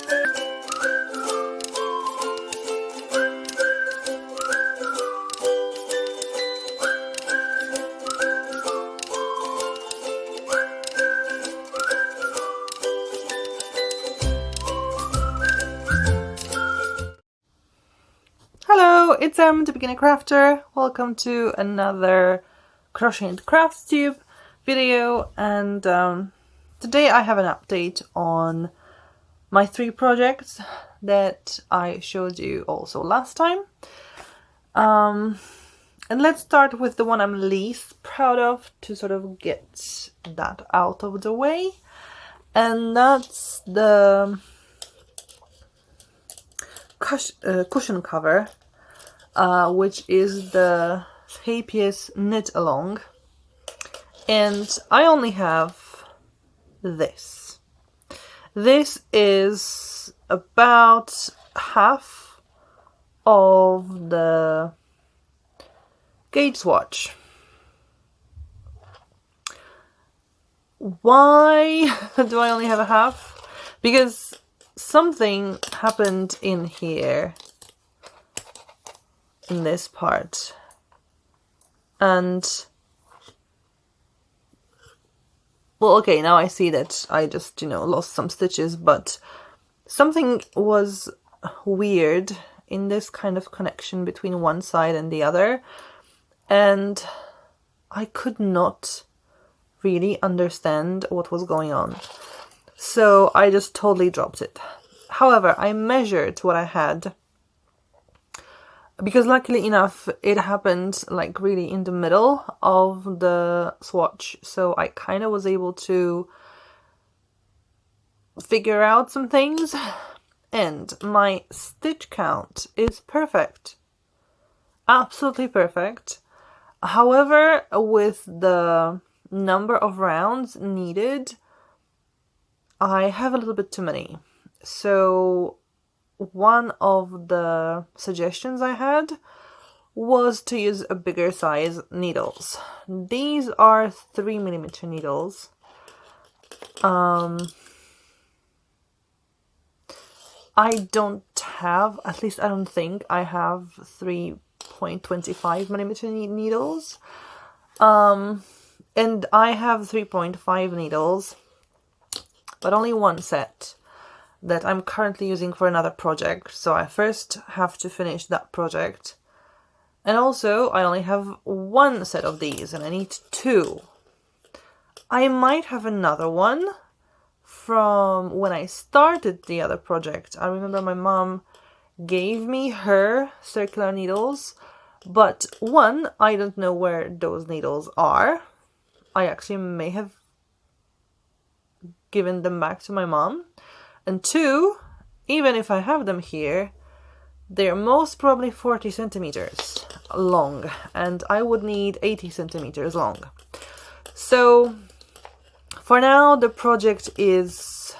Hello, it's the beginner crafter. Welcome to another Crochet Crafts Tube video, and today I have an update on my 3 projects that I showed you also last time. And let's start with the one I'm least proud of to sort of get that out of the way, and that's the cushion cover, which is the Scheepjes Knit Along, and I only have this. This is about half of the gauge swatch. Why do I only have a half? Because something happened in here, in this part, and well, okay, now I see that I just, lost some stitches, but something was weird in this kind of connection between one side and the other, and I could not really understand what was going on. So I just totally dropped it. However, I measured what I had, because luckily enough it happened like really in the middle of the swatch, so I kind of was able to figure out some things, and my stitch count is perfect. Absolutely perfect. However, with the number of rounds needed, I have a little bit too many. So one of the suggestions I had was to use a bigger size needles. These are 3mm needles. I don't have, at least I don't think I have 3.25mm needles. And I have 3.5 needles, but only one set that I'm currently using for another project. So I first have to finish that project. And also I only have one set of these and I need 2. I might have another one from when I started the other project. I remember my mom gave me her circular needles, but one, I don't know where those needles are. I actually may have given them back to my mom. And 2, even if I have them here, they're most probably 40 centimeters long, and I would need 80 centimeters long. So for now the project is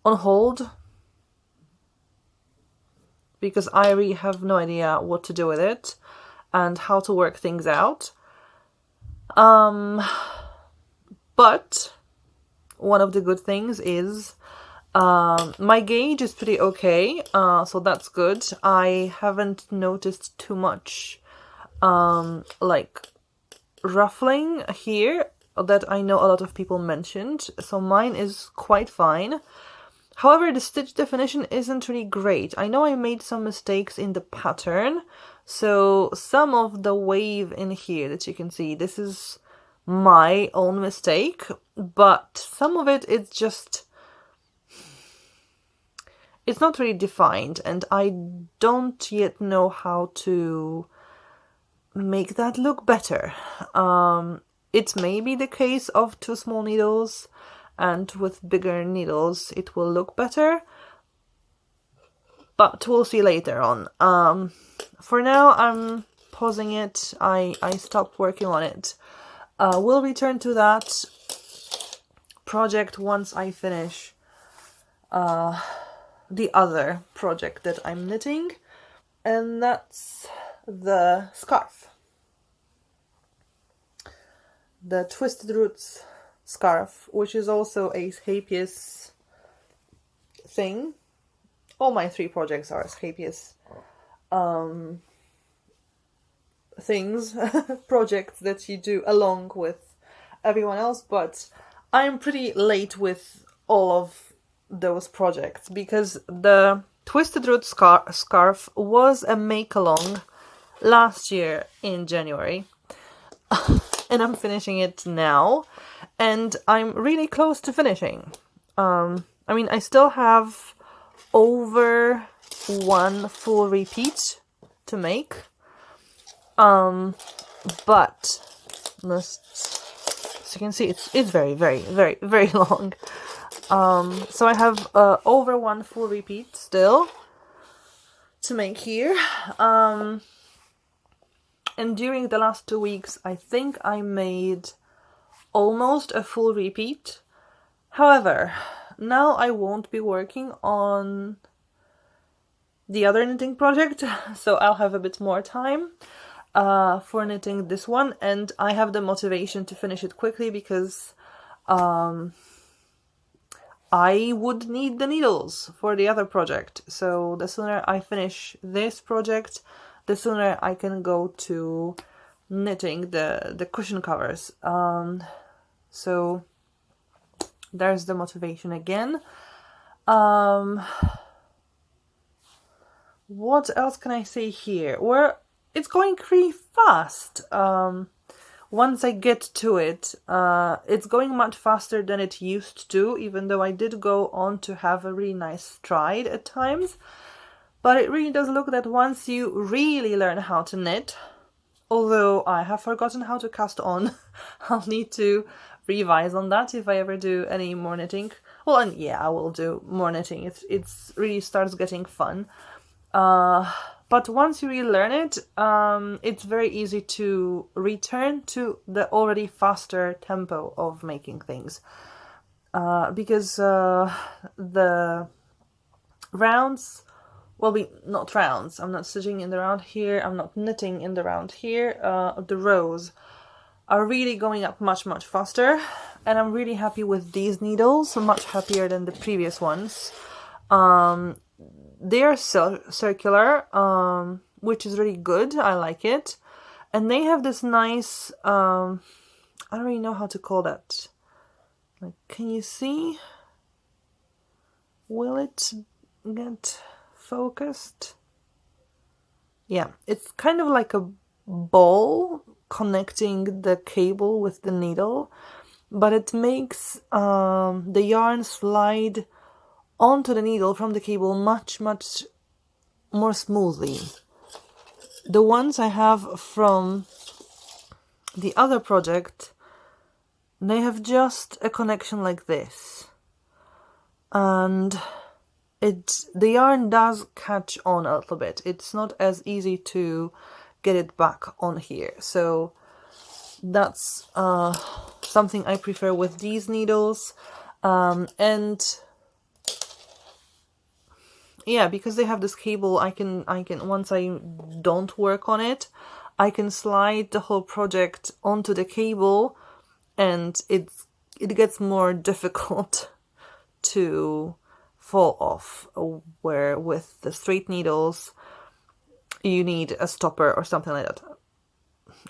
on hold because I really have no idea what to do with it and how to work things out. But one of the good things is my gauge is pretty okay, so that's good. I haven't noticed too much like ruffling here that I know a lot of people mentioned, so mine is quite fine. However, the stitch definition isn't really great. I know I made some mistakes in the pattern, so some of the wave in here that you can see, this is my own mistake, but some of it, it's not really defined, and I don't yet know how to make that look better. It may be the case of 2 small needles, and with bigger needles it will look better, but we'll see later on. For now I'm pausing it. I stopped working on it. We'll return to that project once I finish the other project that I'm knitting, and that's the scarf. The Twisted Roots scarf, which is also a Scheepjes thing. All my 3 projects are Scheepjes things, projects that you do along with everyone else, but I'm pretty late with all of those projects because the Twisted Root scarf was a make-along last year in January. And I'm finishing it now, and I'm really close to finishing. I mean, I still have over 1 full repeat to make, but as you can see, it's very, very, very, very long. So I have over 1 full repeat still to make here. And during the last 2 weeks, I think I made almost a full repeat. However, now I won't be working on the other knitting project, so I'll have a bit more time for knitting this one, and I have the motivation to finish it quickly because I would need the needles for the other project. So the sooner I finish this project, the sooner I can go to knitting the cushion covers. So there's the motivation again. What else can I say here? It's going pretty fast. Once I get to it, it's going much faster than it used to, even though I did go on to have a really nice stride at times. But it really does look that once you really learn how to knit, although I have forgotten how to cast on, I'll need to revise on that if I ever do any more knitting. Well, and yeah, I will do more knitting. It's really starts getting fun. But once you really learn it, it's very easy to return to the already faster tempo of making things. Because the rounds, well, not rounds, I'm not stitching in the round here, I'm not knitting in the round here, the rows are really going up much, much faster, and I'm really happy with these needles, much happier than the previous ones. They are circular, which is really good, I like it, and they have this nice, I don't really know how to call that, like, can you see? Will it get focused? Yeah, it's kind of like a ball connecting the cable with the needle, but it makes the yarn slide onto the needle from the cable much, much more smoothly. The ones I have from the other project, they have just a connection like this, and the yarn does catch on a little bit. It's not as easy to get it back on here, so that's something I prefer with these needles. And yeah, because they have this cable, I can once I don't work on it, I can slide the whole project onto the cable, and it gets more difficult to fall off, where with the straight needles you need a stopper or something like that.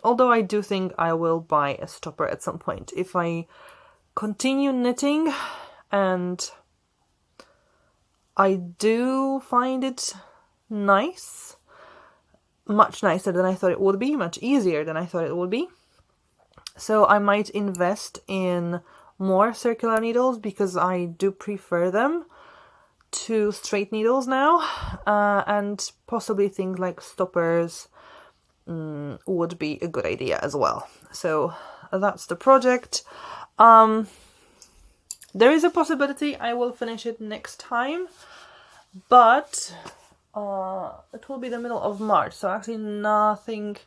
Although I do think I will buy a stopper at some point if I continue knitting, and I do find it nice, much nicer than I thought it would be, much easier than I thought it would be. So I might invest in more circular needles because I do prefer them to straight needles now, and possibly things like stoppers would be a good idea as well. So that's the project. There is a possibility I will finish it next time, but it will be the middle of March, so actually nothing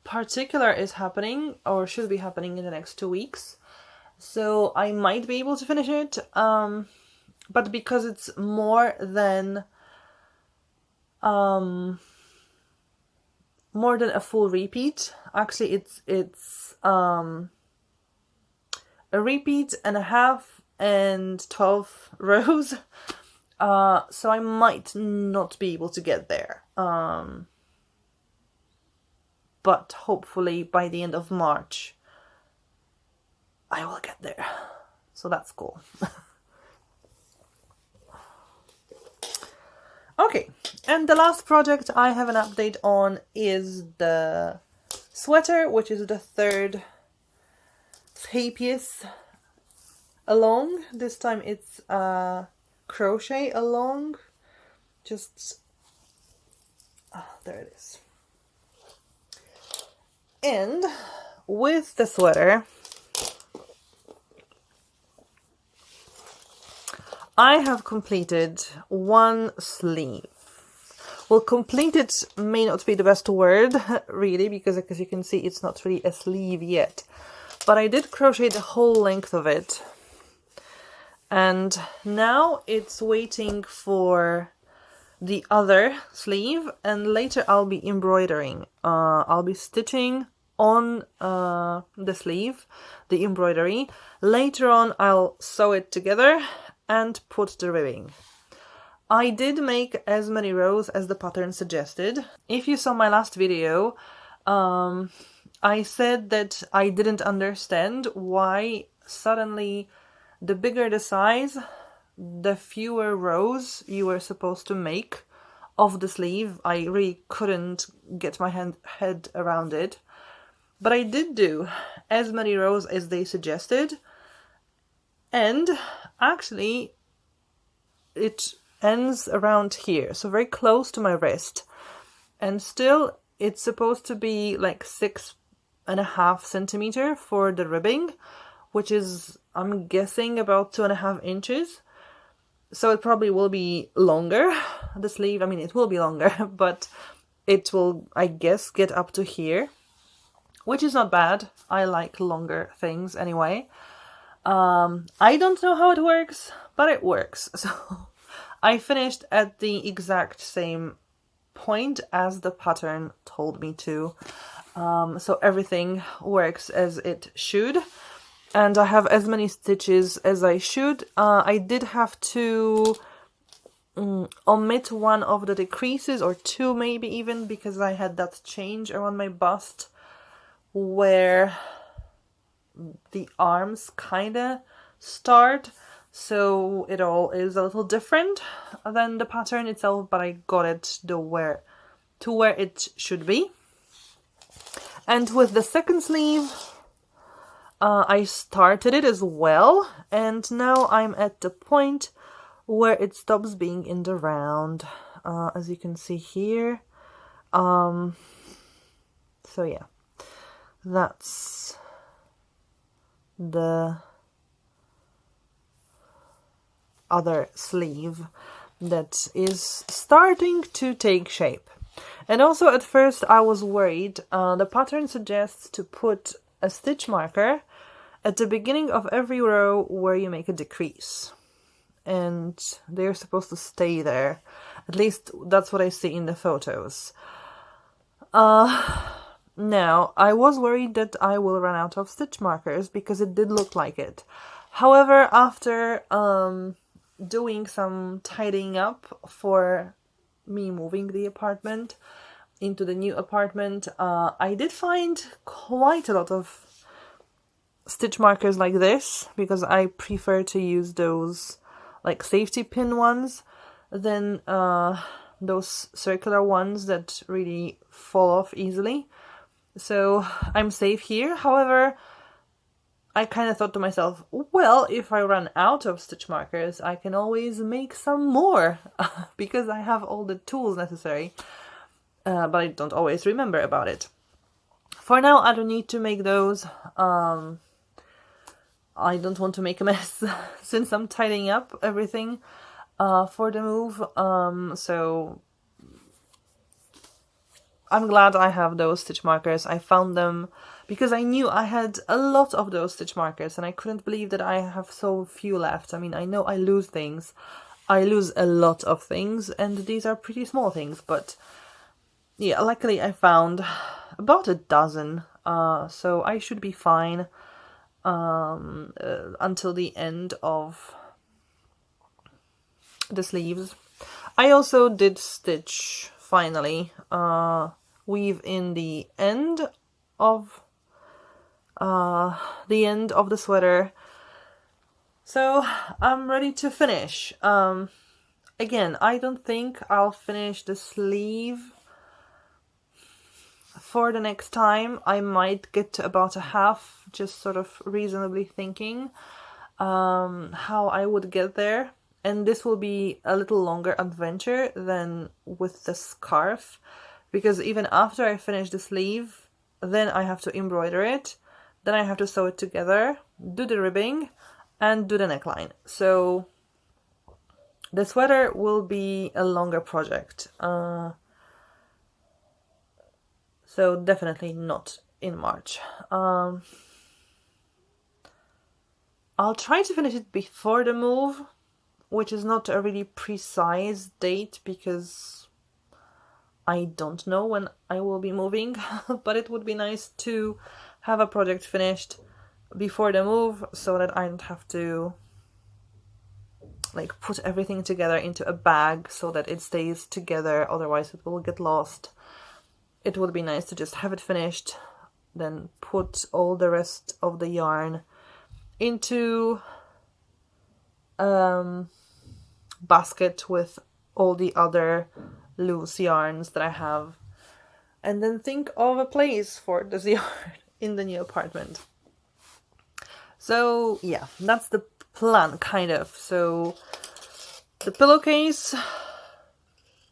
particular is happening or should be happening in the next 2 weeks. So I might be able to finish it, but because it's more than a full repeat, actually it's a repeat and a half and 12 rows. So I might not be able to get there. But hopefully by the end of March, I will get there. So that's cool. Okay, and the last project I have an update on is the sweater, which is the third Scheepjes along. This time it's crochet along. Just there it is. And with the sweater, I have completed one sleeve. Well, completed may not be the best word, really, because as you can see, it's not really a sleeve yet. But I did crochet the whole length of it. And now it's waiting for the other sleeve, and later I'll be embroidering. I'll be stitching on the sleeve, the embroidery. Later on, I'll sew it together and put the ribbing. I did make as many rows as the pattern suggested. If you saw my last video, I said that I didn't understand why suddenly the bigger the size, the fewer rows you were supposed to make of the sleeve. I really couldn't get my head around it. But I did do as many rows as they suggested. And actually, it ends around here, so very close to my wrist. And still, it's supposed to be like 6.5 centimeters for the ribbing, which is, I'm guessing, about 2.5 inches. So it probably will be longer, the sleeve. I mean, it will be longer, but it will, I guess, get up to here, which is not bad. I like longer things anyway. I don't know how it works, but it works. So I finished at the exact same point as the pattern told me to. So everything works as it should. And I have as many stitches as I should. I did have to omit one of the decreases, or two maybe even, because I had that change around my bust where the arms kind of start, so it all is a little different than the pattern itself, but I got it to where it should be. And with the second sleeve, I started it as well, and now I'm at the point where it stops being in the round, as you can see here. So yeah, that's the other sleeve that is starting to take shape. And also at first I was worried. The pattern suggests to put a stitch marker at the beginning of every row where you make a decrease, and they're supposed to stay there. At least that's what I see in the photos. Now, I was worried that I will run out of stitch markers because it did look like it. However, after doing some tidying up for me moving the apartment into the new apartment, I did find quite a lot of stitch markers like this, because I prefer to use those like safety pin ones than those circular ones that really fall off easily. So I'm safe here. However, I kind of thought to myself, well, if I run out of stitch markers, I can always make some more because I have all the tools necessary, but I don't always remember about it. For now, I don't need to make those. I don't want to make a mess since I'm tidying up everything for the move. So I'm glad I have those stitch markers. I found them because I knew I had a lot of those stitch markers, and I couldn't believe that I have so few left. I mean, I know I lose things. I lose a lot of things, and these are pretty small things, but yeah, luckily I found about a dozen, so I should be fine until the end of the sleeves. I also did stitch, finally, weave in the end of the sweater. So I'm ready to finish. Again, I don't think I'll finish the sleeve for the next time. I might get to about a half, just sort of reasonably thinking how I would get there. And this will be a little longer adventure than with the scarf, because even after I finish the sleeve, then I have to embroider it, then I have to sew it together, do the ribbing, and do the neckline. So the sweater will be a longer project. So definitely not in March. I'll try to finish it before the move, which is not a really precise date because I don't know when I will be moving, but it would be nice to have a project finished before the move so that I don't have to like put everything together into a bag so that it stays together, otherwise it will get lost. It would be nice to just have it finished, then put all the rest of the yarn into basket with all the other loose yarns that I have, and then think of a place for this yarn in the new apartment. So yeah, that's the plan, kind of. So the pillowcase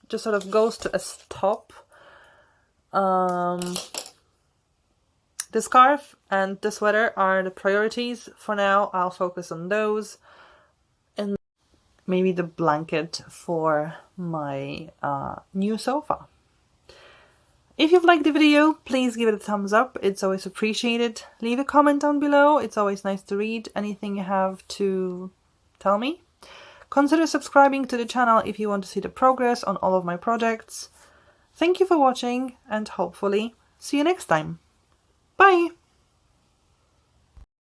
just sort of goes to a stop. The scarf and the sweater are the priorities for now. I'll focus on those, and maybe the blanket for my new sofa. If you've liked the video, please give it a thumbs up. It's always appreciated. Leave a comment down below. It's always nice to read anything you have to tell me. Consider subscribing to the channel if you want to see the progress on all of my projects. Thank you for watching, and hopefully see you next time. Bye!